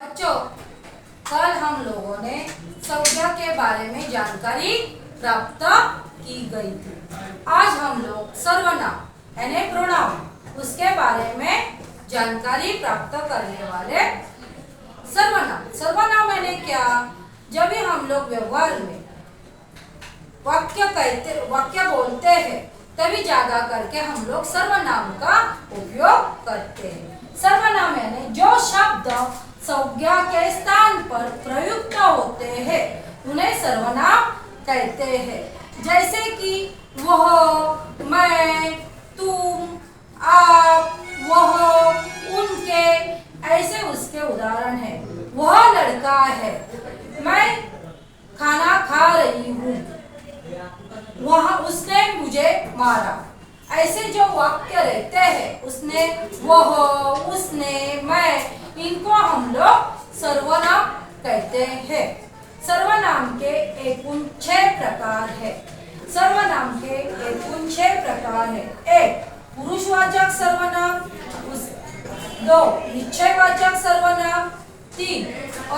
बच्चों, कल हम लोगों ने संज्ञा के बारे में जानकारी प्राप्त की गई थी। आज हम लोग सर्वनाम यानी प्रोनाउन उसके बारे में जानकारी प्राप्त करने वाले। सर्वनाम यानी क्या? जब भी हम लोग व्यवहार में वाक्य बोलते हैं तभी ज्यादा करके हम लोग सर्वनाम का उपयोग करते हैं। सर्वनाम यानी जो शब्द संज्ञा के स्थान पर प्रयुक्त होते हैं उन्हें सर्वनाम कहते हैं। जैसे कि वह, मैं, तुम, आप, वह, उनके, ऐसे उसके उदाहरण है। वह लड़का है, मैं खाना खा रही हूँ, वह उसने मुझे मारा। ऐसे जो वाक्य रहते हैं उसने, वह, उसने, मैं, इनको हम लोग सर्वनाम कहते हैं। सर्वनाम के एक 6 प्रकार है। सर्वनाम के एक 6 प्रकार है। 1 पुरुषवाचक सर्वनाम, 2 निश्चयवाचक सर्वनाम, 3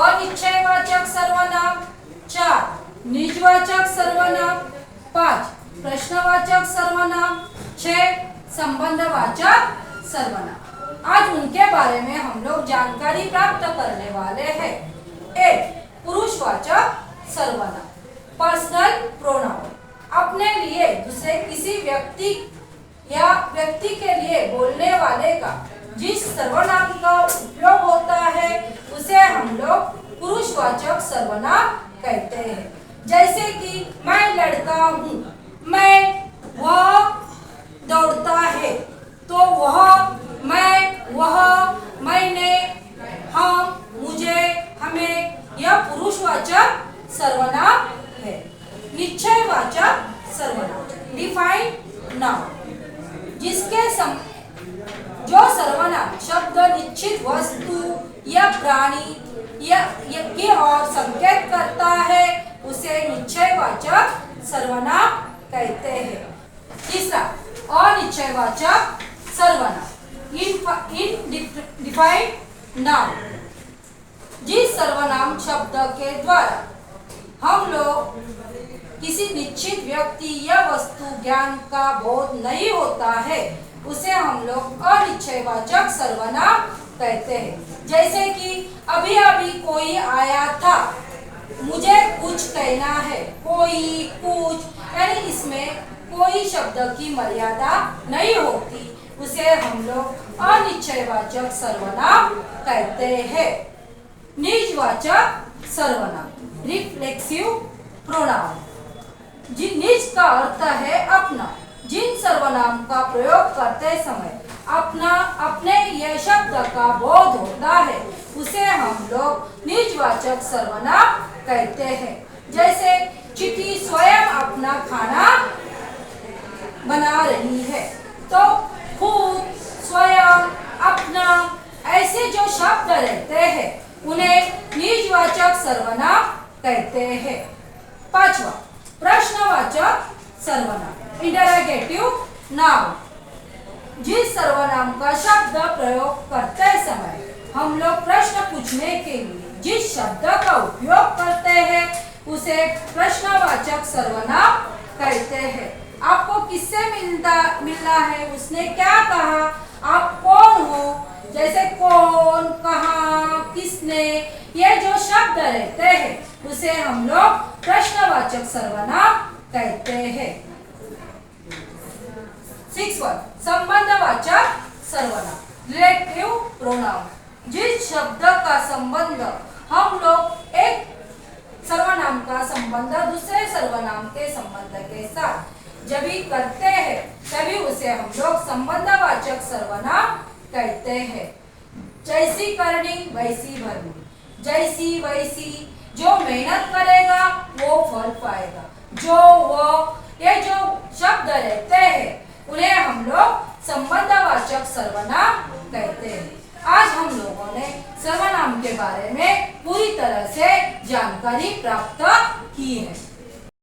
अनिश्चयवाचक सर्वनाम, 4 निजवाचक सर्वनाम, 5 प्रश्नवाचक सर्वनाम, 6 संबंधवाचक सर्वनाम। आज उनके बारे में हम लोग जानकारी प्राप्त करने वाले हैं। 1 पुरुषवाचक सर्वनाम, पर्सनल प्रोनाउन, अपने लिए दूसरे किसी व्यक्ति या व्यक्ति के लिए बोलने वाले का जिस सर्वनाम का उपयोग होता है उसे हम लोग पुरुषवाचक सर्वनाम कहते हैं। जैसे कि मैं लड़का हूँ, मैं, वह दौड़ता है, तो वह, मैं, वह, मैंने, हम, मुझे, हमें, यह पुरुषवाचक सर्वनाम है। निश्चयवाचक सर्वनाम, डिफाइंड नाउन, जिसके जो सर्वनाम शब्द निश्चित वस्तु या प्राणी या की ओर संकेत करता है उसे निश्चयवाचक सर्वनाम कहते हैं। तीसरा अनिश्चयवाचक सर्वनाम, इनडिफाइंड नाउन, जिस सर्वनाम शब्द के द्वारा हम लोग किसी निश्चित व्यक्ति या वस्तु ज्ञान का बोध नहीं होता है उसे हम लोग अनिश्चयवाचक सर्वनाम कहते हैं। जैसे कि अभी अभी कोई आया था, मुझे कुछ कहना है, कोई, कुछ, यानी इसमें कोई शब्द की मर्यादा नहीं होती, उसे हम लोग अनिश्चयवाचक सर्वनाम कहते हैं। निजवाचक सर्वनाम, रिफ्लेक्सिव प्रोनाउन, निज का अर्थ है अपना। जिन सर्वनाम का प्रयोग करते समय अपने यह शब्द का बोध होता है उसे हम लोग निजवाचक सर्वनाम कहते हैं। जैसे चिट्ठी स्वयं अपना खाना बना रही है, तो खुद, स्वयं, अपना, ऐसे जो शब्द रहते हैं उन्हें निजवाचक सर्वनाम कहते हैं। 5वां प्रश्नवाचक सर्वनाम, इंटरोगेटिव नाउन, जिस सर्वनाम का शब्द प्रयोग करते समय हम लोग प्रश्न पूछने के लिए जिस शब्द का उपयोग करते हैं उसे प्रश्नवाचक सर्वनाम कहते हैं। आपको किससे मिलना है, उसने क्या कहा, आप कौन हो, जैसे कौन, कहाँ, किसने, ये जो शब्द रहते हैं उसे हम लोग प्रश्नवाचक सर्वनाम कहते हैं। 6वां संबंधवाचक सर्वनाम, रिलेटिव प्रोनाउन, जिस शब्द का संबंध हम लोग एक सर्वनाम का संबंध दूसरे सर्वनाम के संबंध के साथ जब भी करते हैं तभी उसे हम लोग संबंधवाचक सर्वनाम कहते हैं। जैसी करनी वैसी भरनी, जैसी वैसी, जो मेहनत करेगा वो फल पाएगा, जो, वो, ये जो शब्द रहते हैं उन्हें हम लोग संबंधवाचक सर्वनाम कहते हैं। आज हम लोगों ने सर्वनाम के बारे में पूरी तरह से जानकारी प्राप्त की है।